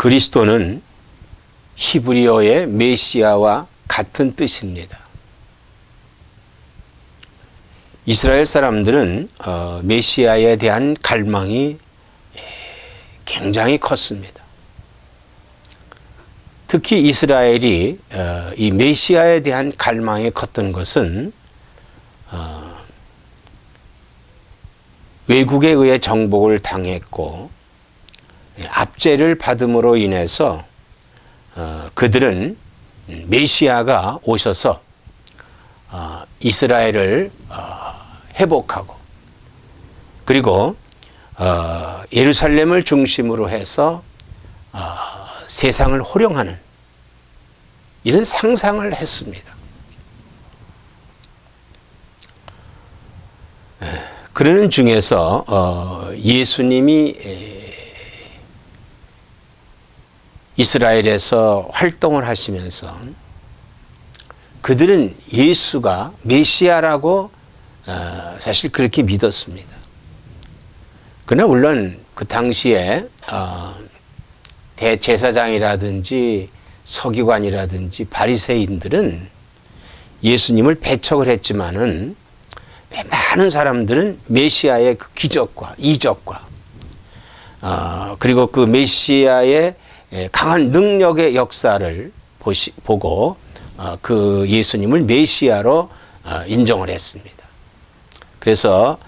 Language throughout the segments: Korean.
그리스도는 히브리어의 메시아와 같은 뜻입니다. 이스라엘 사람들은 메시아에 대한 갈망이 굉장히 컸습니다. 특히 이스라엘이 이 메시아에 대한 갈망이 컸던 것은 외국에 의해 정복을 당했고 압제를 받음으로 인해서 그들은 메시아가 오셔서 이스라엘을 회복하고 그리고 예루살렘을 중심으로 해서 세상을 호령하는 이런 상상을 했습니다. 그러는 중에서 예수님이 이스라엘에서 활동을 하시면서 그들은 예수가 메시아라고 사실 그렇게 믿었습니다. 그러나 물론 그 당시에 대제사장이라든지 서기관이라든지 바리새인들은 예수님을 배척을 했지만은 많은 사람들은 메시아의 그 기적과 이적과 그리고 그 메시아의 강한 능력의 역사를 보고 그 예수님을 메시아로 인정을 했습니다. 그래서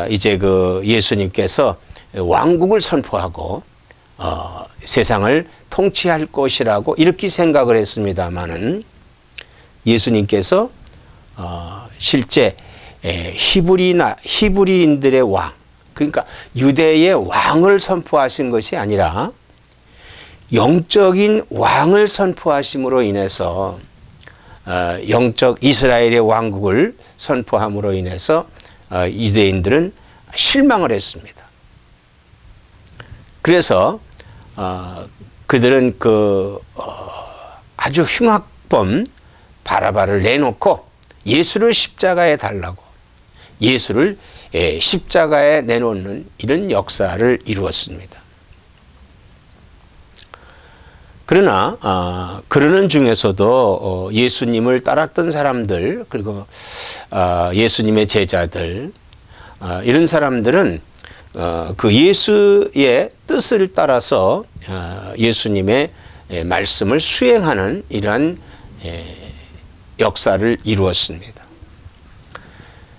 이제 그 예수님께서 왕국을 선포하고 세상을 통치할 것이라고 이렇게 생각을 했습니다마는 예수님께서 실제 히브리인들의 왕, 그러니까 유대의 왕을 선포하신 것이 아니라 영적인 왕을 선포하심으로 인해서 영적 이스라엘의 왕국을 선포함으로 인해서 유대인들은 실망을 했습니다. 그래서 그들은 아주 흉악범 바라바를 내놓고 예수를 십자가에 달라고 예수를 십자가에 내놓는 이런 역사를 이루었습니다. 그러나 그러는 중에서도 예수님을 따랐던 사람들 그리고 예수님의 제자들 이런 사람들은 그 예수의 뜻을 따라서 예수님의 말씀을 수행하는 이러한 역사를 이루었습니다.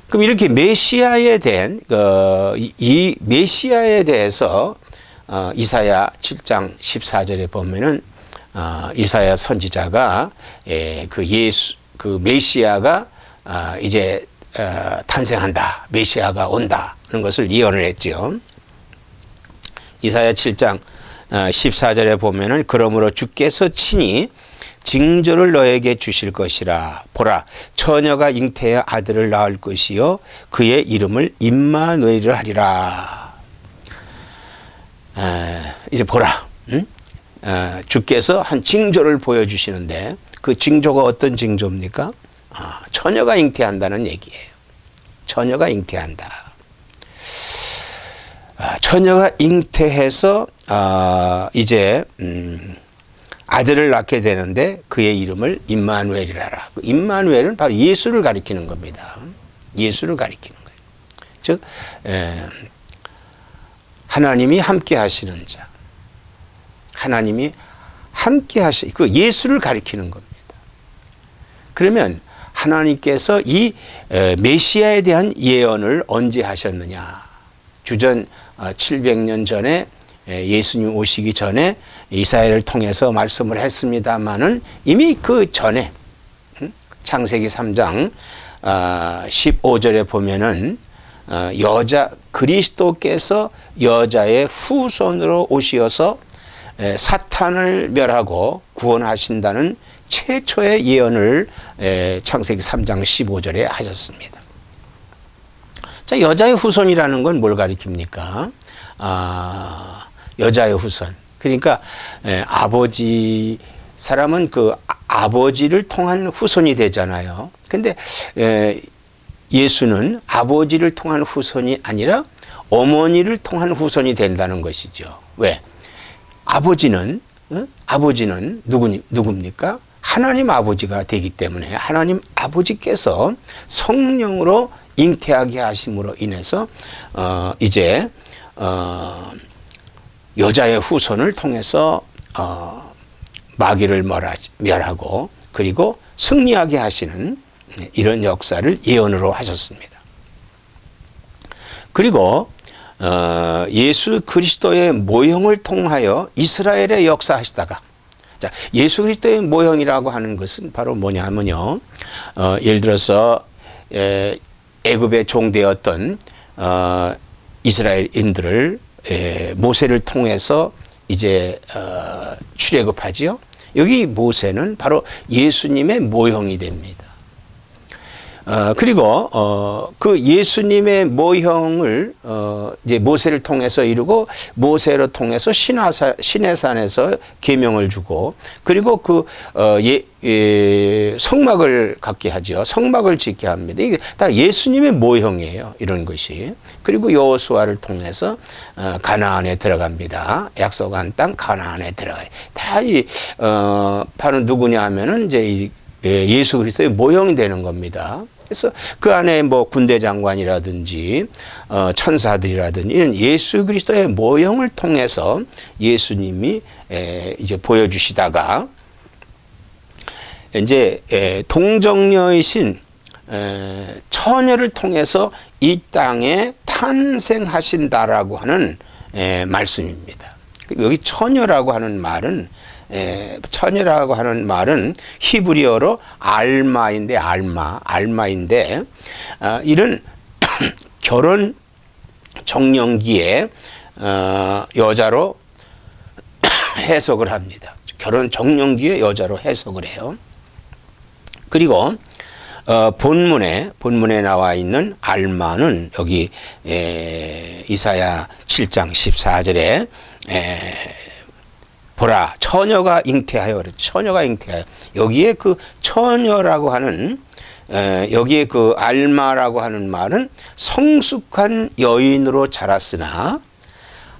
그럼 이렇게 메시아에 대한 이 메시아에 대해서 이사야 7장 14절에 보면은 이사야 선지자가 그 메시아가 이제 탄생한다, 메시아가 온다 하는 것을 예언을 했지요. 이사야 7장 14절에 보면은 그러므로 주께서 친히 징조를 너에게 주실 것이라. 보라, 처녀가 잉태하여 아들을 낳을 것이요 그의 이름을 임마누엘이라 하리라. 이제 보라, 주께서 한 징조를 보여주시는데 그 징조가 어떤 징조입니까? 처녀가 잉태한다는 얘기예요. 처녀가 잉태한다. 처녀가 잉태해서 이제 아들을 낳게 되는데 그의 이름을 임마누엘이라라. 그 임마누엘은 바로 예수를 가리키는 겁니다. 예수를 가리키는 거예요. 즉 하나님이 함께 하시는 자. 하나님이 함께 그 예수를 가리키는 겁니다. 그러면 하나님께서 이 메시아에 대한 예언을 언제 하셨느냐? 주전 700년 전에 예수님 오시기 전에 이사야를 통해서 말씀을 했습니다마는 이미 그 전에 창세기 3장 15절에 보면은 그리스도께서 여자의 후손으로 오시어서 사탄을 멸하고 구원하신다는 최초의 예언을 창세기 3장 15절에 하셨습니다. 자, 여자의 후손이라는 건 뭘 가리킵니까? 여자의 후손. 그러니까 사람은 그 아버지를 통한 후손이 되잖아요. 근데 예수는 아버지를 통한 후손이 아니라 어머니를 통한 후손이 된다는 것이죠. 왜? 아버지는 아버지는 누굽니까? 하나님 아버지가 되기 때문에 하나님 아버지께서 성령으로 잉태하게 하심으로 인해서 이제 여자의 후손을 통해서 마귀를 멸하고 그리고 승리하게 하시는 이런 역사를 예언으로 하셨습니다. 그리고 예수 그리스도의 모형을 통하여 이스라엘에 역사하시다가, 자, 예수 그리스도의 모형이라고 하는 것은 바로 뭐냐면요, 예를 들어서 애굽의 종되었던 이스라엘인들을 모세를 통해서 이제 출애굽하지요. 여기 모세는 바로 예수님의 모형이 됩니다. 그리고 그 예수님의 모형을 이제 모세를 통해서 이루고 모세로 통해서 시내산에서 계명을 주고 그리고 그 성막을 갖게 하죠. 성막을 짓게 합니다. 이게 다 예수님의 모형이에요. 이런 것이. 그리고 여호수아를 통해서 가나안에 들어갑니다. 약속한 땅 가나안에 들어가요. 다 바로 누구냐 하면은 이제 예수 그리스도의 모형이 되는 겁니다. 그래서 그 안에 뭐 군대 장관이라든지 천사들이라든지 이런 예수 그리스도의 모형을 통해서 예수님이 이제 보여주시다가 이제 동정녀이신 처녀를 통해서 이 땅에 탄생하신다라고 하는 말씀입니다. 여기 처녀라고 하는 말은 히브리어로 알마인데 이런 결혼 정령기에 여자로 해석을 합니다. 결혼 정령기에 여자로 해석을 해요. 그리고 본문에 나와 있는 알마는 여기 이사야 7장 14절에 보라 처녀가 잉태하여 그랬죠. 처녀가 잉태하여. 여기에 그 처녀라고 하는 여기에 그 알마라고 하는 말은 성숙한 여인으로 자랐으나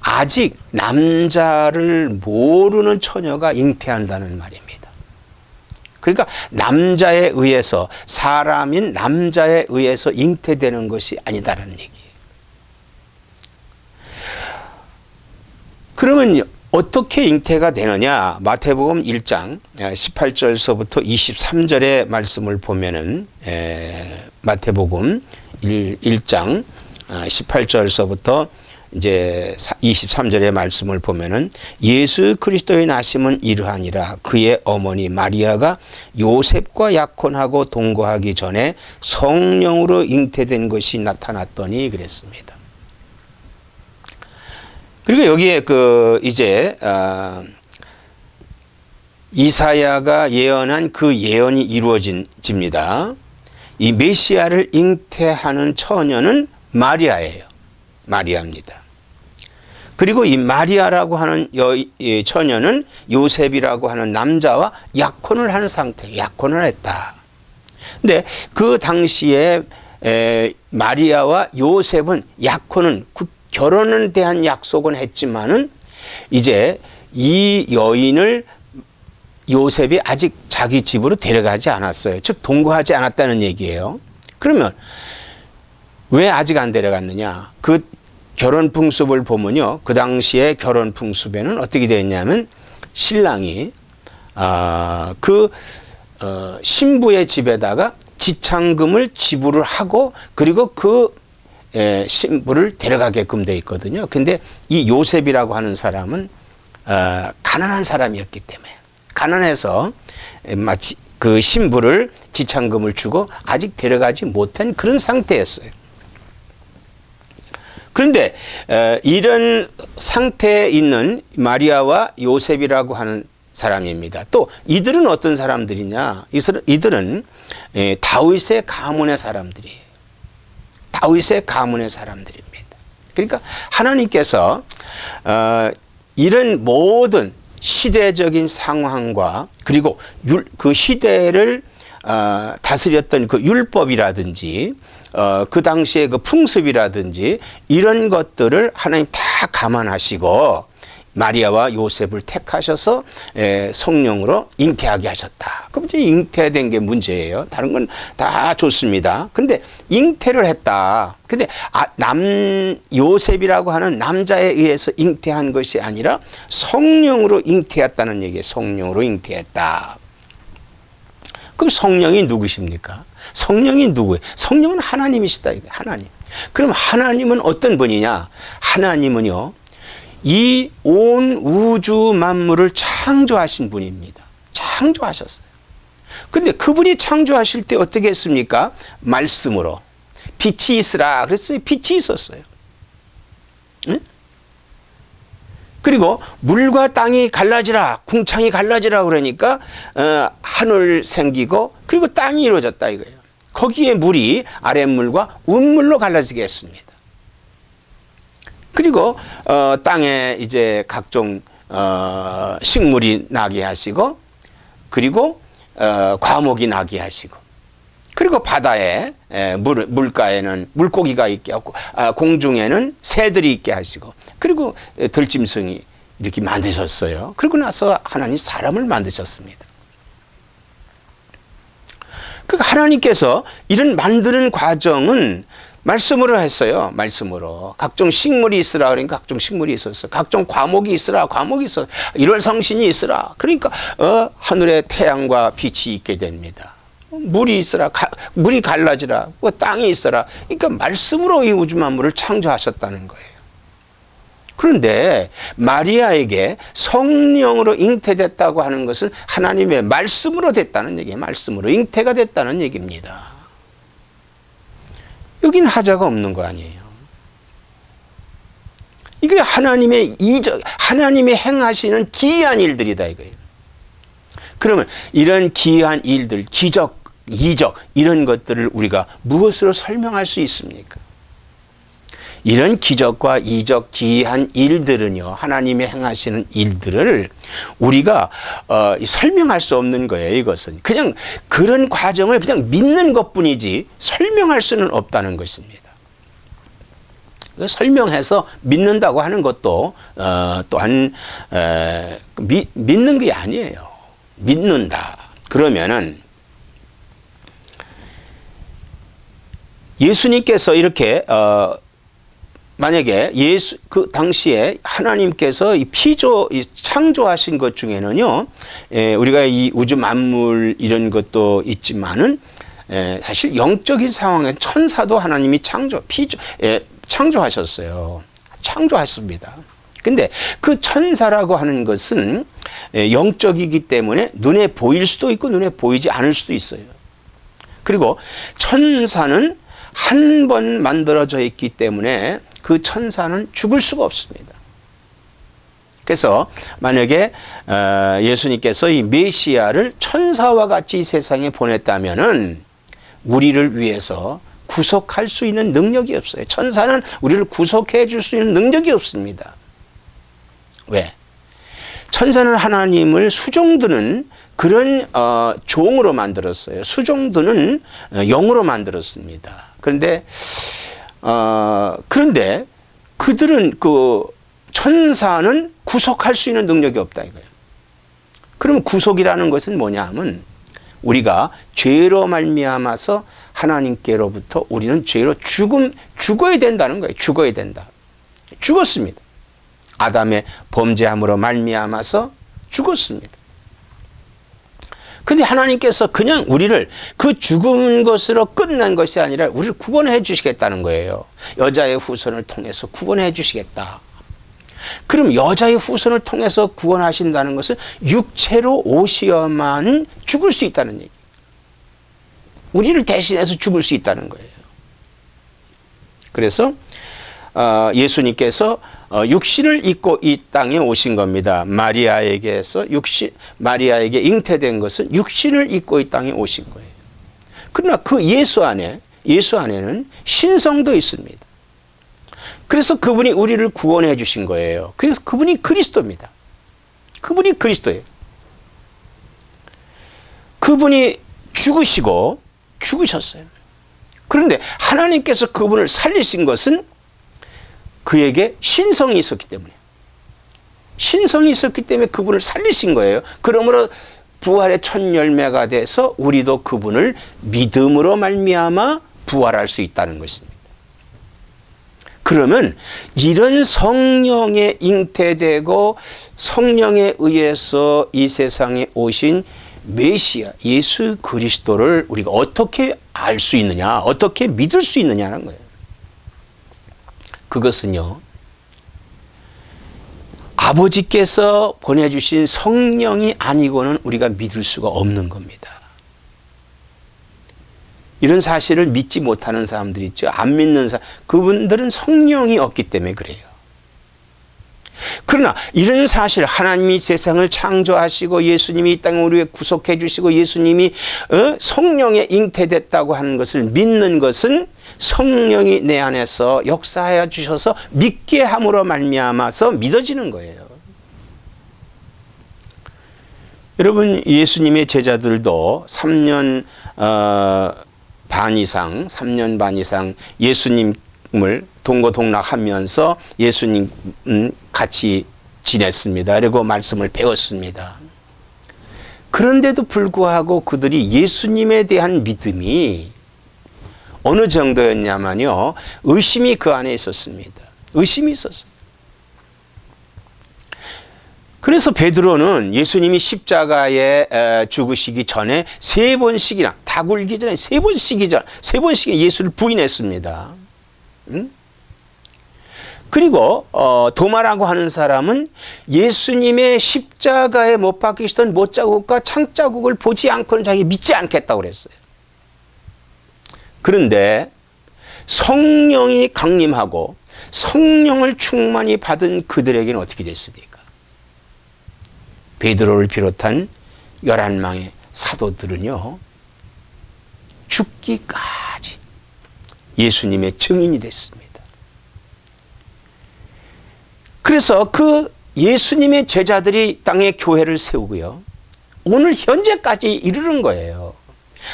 아직 남자를 모르는 처녀가 잉태한다는 말입니다. 그러니까 남자에 의해서 사람인 남자에 의해서 잉태되는 것이 아니다라는 얘기예요. 그러면 어떻게 잉태가 되느냐? 마태복음 1장 18절서부터 23절의 말씀을 보면은 마태복음 1장 18절서부터 이제 23절의 말씀을 보면은 예수 그리스도의 나심은 이러하니라. 그의 어머니 마리아가 요셉과 약혼하고 동거하기 전에 성령으로 잉태된 것이 나타났더니 그랬습니다. 그리고 여기에 이제 이사야가 예언한 그 예언이 이루어집니다. 이 메시아를 잉태하는 처녀는 마리아예요. 마리아입니다. 그리고 이 마리아라고 하는 처녀는 요셉이라고 하는 남자와 약혼을 한 상태, 약혼을 했다. 근데 그 당시에 마리아와 요셉은 약혼은 결혼에 대한 약속은 했지만은 이제 이 여인을 요셉이 아직 자기 집으로 데려가지 않았어요. 즉 동거하지 않았다는 얘기예요. 그러면 왜 아직 안 데려갔느냐? 그 결혼 풍습을 보면요, 그 당시에 결혼 풍습에는 어떻게 되었냐면 신랑이 신부의 집에다가 지창금을 지불을 하고 그리고 그 신부를 데려가게끔 돼 있거든요. 근데 이 요셉이라고 하는 사람은 가난한 사람이었기 때문에 가난해서 마치 그 신부를 지창금을 주고 아직 데려가지 못한 그런 상태였어요. 그런데 이런 상태에 있는 마리아와 요셉이라고 하는 사람입니다. 또 이들은 어떤 사람들이냐? 이들은 다윗의 가문의 사람들이에요. 다윗의 가문의 사람들입니다. 그러니까 하나님께서 이런 모든 시대적인 상황과 그리고 그 시대를 다스렸던 그 율법이라든지 그 당시의 그 풍습이라든지 이런 것들을 하나님 다 감안하시고 마리아와 요셉을 택하셔서 성령으로 잉태하게 하셨다. 그럼 이제 잉태된 게 문제예요. 다른 건 다 좋습니다. 근데 잉태를 했다. 근데 요셉이라고 하는 남자에 의해서 잉태한 것이 아니라 성령으로 잉태했다는 얘기예요. 성령으로 잉태했다. 그럼 성령이 누구십니까? 성령이 누구예요? 성령은 하나님이시다. 하나님. 그럼 하나님은 어떤 분이냐? 하나님은요, 이 온 우주 만물을 창조하신 분입니다. 창조하셨어요. 근데 그분이 창조하실 때 어떻게 했습니까? 말씀으로. 빛이 있으라 그랬어요. 빛이 있었어요. 응? 그리고 물과 땅이 갈라지라, 궁창이 갈라지라 그러니까 하늘 생기고 그리고 땅이 이루어졌다 이거예요. 거기에 물이 아랫물과 윗물로 갈라지게 했습니다. 그리고 땅에 이제 각종 식물이 나게 하시고, 그리고 과목이 나게 하시고, 그리고 바다에 물가에는 물고기가 있게 하고, 공중에는 새들이 있게 하시고, 그리고 들짐승이 이렇게 만드셨어요. 그러고 나서 하나님 사람을 만드셨습니다. 그러니까 하나님께서 이런 만드는 과정은 말씀으로 했어요. 말씀으로. 각종 식물이 있으라 그러니까 각종 식물이 있었어. 각종 과목이 있으라 과목이 있어. 일월 성신이 있으라. 그러니까 하늘에 태양과 빛이 있게 됩니다. 물이 있으라, 물이 갈라지라, 땅이 있어라. 그러니까 말씀으로 이 우주 만물을 창조하셨다는 거예요. 그런데 마리아에게 성령으로 잉태됐다고 하는 것은 하나님의 말씀으로 됐다는 얘기예요. 말씀으로 잉태가 됐다는 얘기입니다. 여기는 하자가 없는 거 아니에요. 이게 하나님의 하나님이 행하시는 기이한 일들이다 이거예요. 그러면 이런 기이한 일들, 기적, 이적 이런 것들을 우리가 무엇으로 설명할 수 있습니까? 이런 기적과 이적, 기이한 일들은요, 하나님이 행하시는 일들을 우리가 설명할 수 없는 거예요. 이것은 그냥 그런 과정을 그냥 믿는 것뿐이지 설명할 수는 없다는 것입니다. 설명해서 믿는다고 하는 것도 또한 믿는 게 아니에요. 믿는다. 그러면은 예수님께서 이렇게 만약에 그 당시에 하나님께서 이 창조하신 것 중에는요, 우리가 이 우주 만물 이런 것도 있지만은, 사실 영적인 상황에 천사도 하나님이 창조하셨어요. 창조하셨습니다. 근데 그 천사라고 하는 것은 영적이기 때문에 눈에 보일 수도 있고 눈에 보이지 않을 수도 있어요. 그리고 천사는 한 번 만들어져 있기 때문에 그 천사는 죽을 수가 없습니다. 그래서 만약에 예수님께서 이 메시아를 천사와 같이 이 세상에 보냈다면은 우리를 위해서 구속할 수 있는 능력이 없어요. 천사는 우리를 구속해 줄 수 있는 능력이 없습니다. 왜? 천사는 하나님을 수종드는 그런 종으로 만들었어요. 수종드는 영으로 만들었습니다. 그런데 그들은 그 천사는 구속할 수 있는 능력이 없다 이거예요. 그러면 구속이라는 것은 뭐냐 하면 우리가 죄로 말미암아서 하나님께로부터 우리는 죄로 죽어야 된다는 거예요. 죽어야 된다. 죽었습니다. 아담의 범죄함으로 말미암아서 죽었습니다. 근데 하나님께서 그냥 우리를 그 죽은 것으로 끝난 것이 아니라 우리를 구원해 주시겠다는 거예요. 여자의 후손을 통해서 구원해 주시겠다. 그럼 여자의 후손을 통해서 구원하신다는 것은 육체로 오시어만 죽을 수 있다는 얘기. 우리를 대신해서 죽을 수 있다는 거예요. 그래서 예수님께서 육신을 입고 이 땅에 오신 겁니다. 마리아에게 잉태된 것은 육신을 입고 이 땅에 오신 거예요. 그러나 그 예수 안에는 신성도 있습니다. 그래서 그분이 우리를 구원해 주신 거예요. 그래서 그분이 그리스도입니다. 그분이 그리스도예요. 그분이 죽으셨어요. 그런데 하나님께서 그분을 살리신 것은 그에게 신성이 있었기 때문에, 신성이 있었기 때문에 그분을 살리신 거예요. 그러므로 부활의 첫 열매가 돼서 우리도 그분을 믿음으로 말미암아 부활할 수 있다는 것입니다. 그러면 이런 성령에 잉태되고 성령에 의해서 이 세상에 오신 메시아 예수 그리스도를 우리가 어떻게 알 수 있느냐, 어떻게 믿을 수 있느냐는 거예요. 그것은요, 아버지께서 보내주신 성령이 아니고는 우리가 믿을 수가 없는 겁니다. 이런 사실을 믿지 못하는 사람들이 있죠. 안 믿는 사람, 그분들은 성령이 없기 때문에 그래요. 그러나 이런 사실, 하나님이 세상을 창조하시고 예수님이 이 땅에 우리를 구속해 주시고 예수님이 성령에 잉태됐다고 하는 것을 믿는 것은 성령이 내 안에서 역사하여 주셔서 믿게 함으로 말미암아서 믿어지는 거예요. 여러분, 예수님의 제자들도 3년 반 이상 예수님을 동고동락하면서 예수님 같이 지냈습니다. 그리고 말씀을 배웠습니다. 그런데도 불구하고 그들이 예수님에 대한 믿음이 어느 정도였냐면요, 의심이 그 안에 있었습니다. 의심이 있었어요. 그래서 베드로는 예수님이 십자가에 죽으시기 전에 3번씩이나, 다 굴기 전에 3번씩 예수를 부인했습니다. 그리고 도마라고 하는 사람은 예수님의 십자가에 못 박히시던 못자국과 창자국을 보지 않고는 자기 믿지 않겠다고 그랬어요. 그런데 성령이 강림하고 성령을 충만히 받은 그들에게는 어떻게 됐습니까? 베드로를 비롯한 11명의 사도들은요, 죽기까지 예수님의 증인이 됐습니다. 그래서 그 예수님의 제자들이 땅에 교회를 세우고요, 오늘 현재까지 이르는 거예요.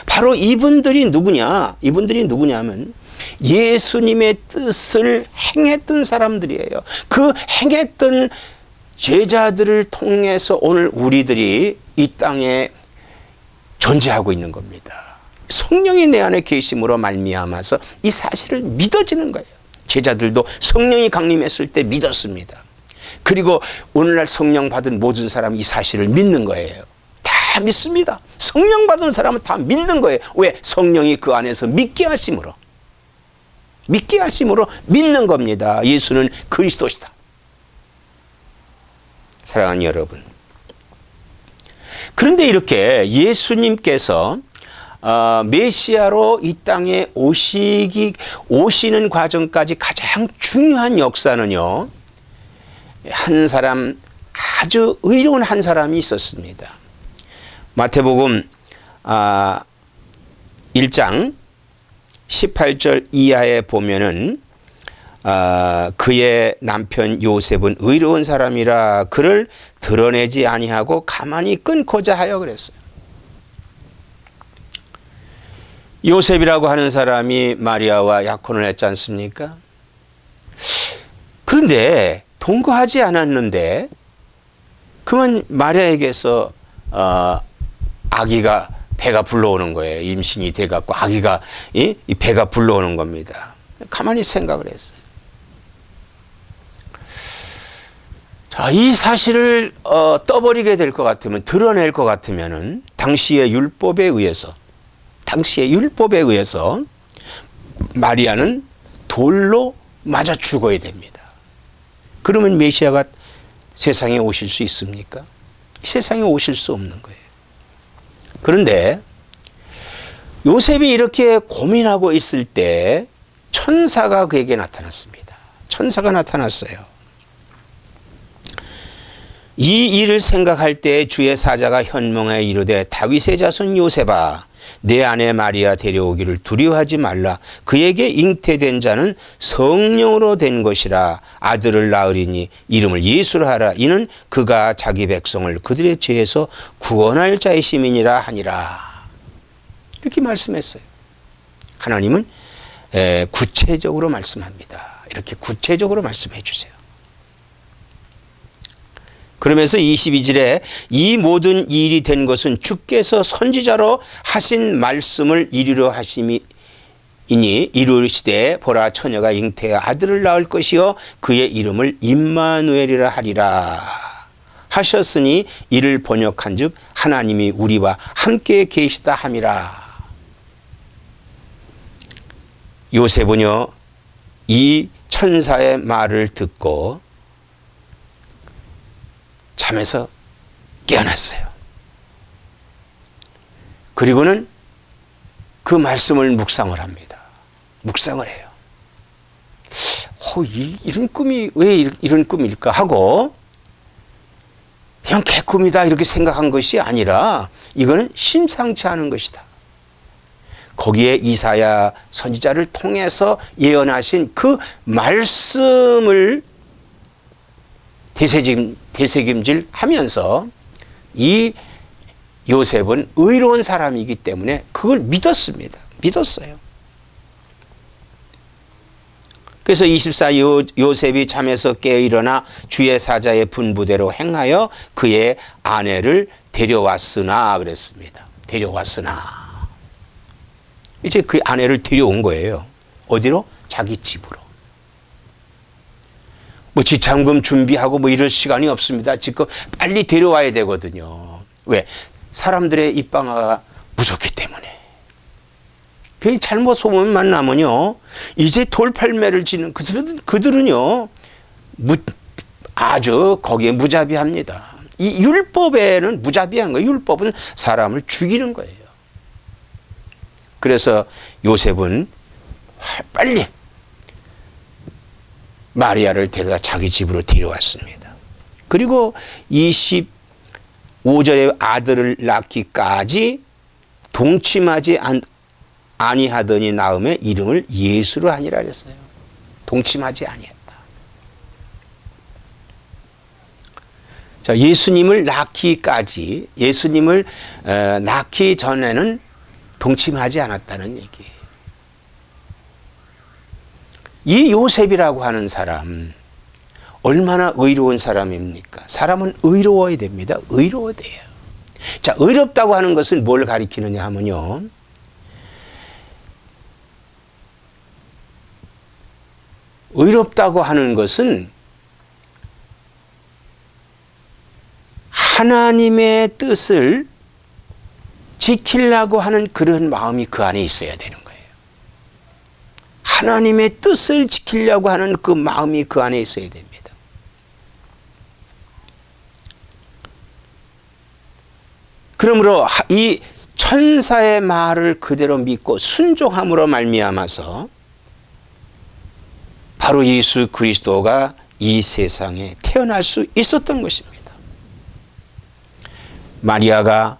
바로 이분들이 누구냐? 이분들이 누구냐면 예수님의 뜻을 행했던 사람들이에요. 그 행했던 제자들을 통해서 오늘 우리들이 이 땅에 존재하고 있는 겁니다. 성령이 내 안에 계심으로 말미암아서 이 사실을 믿어지는 거예요. 제자들도 성령이 강림했을 때 믿었습니다. 그리고 오늘날 성령 받은 모든 사람이 이 사실을 믿는 거예요. 다 믿습니다. 성령 받은 사람은 다 믿는 거예요. 왜? 성령이 그 안에서 믿게 하심으로 믿는 겁니다. 예수는 그리스도시다. 사랑하는 여러분, 그런데 이렇게 예수님께서 메시아로 이 땅에 오시는 과정까지 가장 중요한 역사는요, 한 사람, 아주 의로운 한 사람이 있었습니다. 마태복음 1장 18절 이하에 보면은 그의 남편 요셉은 의로운 사람이라 그를 드러내지 아니하고 가만히 끊고자 하여 그랬어요. 요셉이라고 하는 사람이 마리아와 약혼을 했지 않습니까? 그런데 동거하지 않았는데 그만 마리아에게서 아기가 배가 불러오는 거예요. 임신이 돼갖고 아기가 이 배가 불러오는 겁니다. 가만히 생각을 했어요. 자, 이 사실을 떠버리게 될 것 같으면, 드러낼 것 같으면은 당시의 율법에 의해서 마리아는 돌로 맞아 죽어야 됩니다. 그러면 메시아가 세상에 오실 수 있습니까? 세상에 오실 수 없는 거예요. 그런데 요셉이 이렇게 고민하고 있을 때 천사가 그에게 나타났습니다. 천사가 나타났어요. 이 일을 생각할 때 주의 사자가 현몽하여 이르되 다윗의 자손 요셉아, 내 아내 마리아 데려오기를 두려워하지 말라. 그에게 잉태된 자는 성령으로 된 것이라. 아들을 낳으리니 이름을 예수라 하라. 이는 그가 자기 백성을 그들의 죄에서 구원할 자의 시민이라 하니라. 이렇게 말씀했어요. 하나님은 구체적으로 말씀합니다. 이렇게 구체적으로 말씀해 주세요. 그러면서 22절에 이 모든 일이 된 것은 주께서 선지자로 하신 말씀을 이루려 하심이니 이루시되 보라 처녀가 잉태하여 아들을 낳을 것이요 그의 이름을 임마누엘이라 하리라 하셨으니 이를 번역한즉 하나님이 우리와 함께 계시다 함이라. 요셉은요 이 천사의 말을 듣고 잠에서 깨어났어요. 그리고는 그 말씀을 묵상을 합니다. 묵상을 해요. 이런 꿈이 왜 이런 꿈일까 하고 그냥 개꿈이다 이렇게 생각한 것이 아니라 이거는 심상치 않은 것이다. 거기에 이사야 선지자를 통해서 예언하신 그 말씀을 되새김질 하면서 이 요셉은 의로운 사람이기 때문에 그걸 믿었습니다. 믿었어요. 그래서 24 요셉이 잠에서 깨어 일어나 주의 사자의 분부대로 행하여 그의 아내를 데려왔으나 그랬습니다. 데려왔으나 이제 그 아내를 데려온 거예요. 어디로? 자기 집으로. 뭐 지참금 준비하고 뭐 이럴 시간이 없습니다. 지금 빨리 데려와야 되거든요. 왜? 사람들의 입방아가 무섭기 때문에. 괜히 잘못 소문만 나면요. 이제 돌팔매를 지는 그들은요. 아주 거기에 무자비합니다. 이 율법에는 무자비한 거예요. 율법은 사람을 죽이는 거예요. 그래서 요셉은 빨리 마리아를 데려다 자기 집으로 데려왔습니다. 그리고 25절에 아들을 낳기까지 동침하지 아니하더니 낳음에 이름을 예수로 하니라 그랬어요. 동침하지 아니했다. 자, 예수님을 낳기까지, 예수님을 낳기 전에는 동침하지 않았다는 얘기예요. 이 요셉이라고 하는 사람 얼마나 의로운 사람입니까? 사람은 의로워야 됩니다. 의로워야 돼요. 자, 의롭다고 하는 것은 뭘 가리키느냐 하면요. 의롭다고 하는 것은 하나님의 뜻을 지키려고 하는 그런 마음이 그 안에 있어야 되는 거예요. 하나님의 뜻을 지키려고 하는 그 마음이 그 안에 있어야 됩니다. 그러므로 이 천사의 말을 그대로 믿고 순종함으로 말미암아서 바로 예수 그리스도가 이 세상에 태어날 수 있었던 것입니다. 마리아가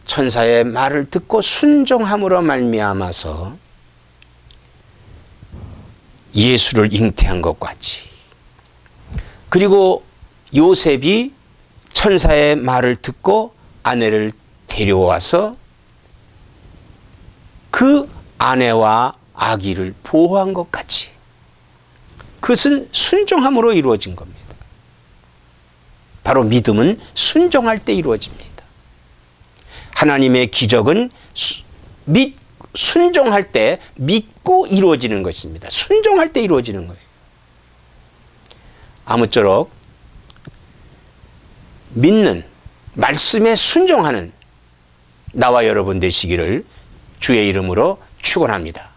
천사의 말을 듣고 순종함으로 말미암아서 예수를 잉태한 것 같이, 그리고 요셉이 천사의 말을 듣고 아내를 데려와서 그 아내와 아기를 보호한 것 같이, 그것은 순종함으로 이루어진 겁니다. 바로 믿음은 순종할 때 이루어집니다. 하나님의 기적은 순종할 때 믿고 이루어지는 것입니다. 순종할 때 이루어지는 거예요. 아무쪼록 믿는 말씀에 순종하는 나와 여러분 되시기를 주의 이름으로 축원합니다.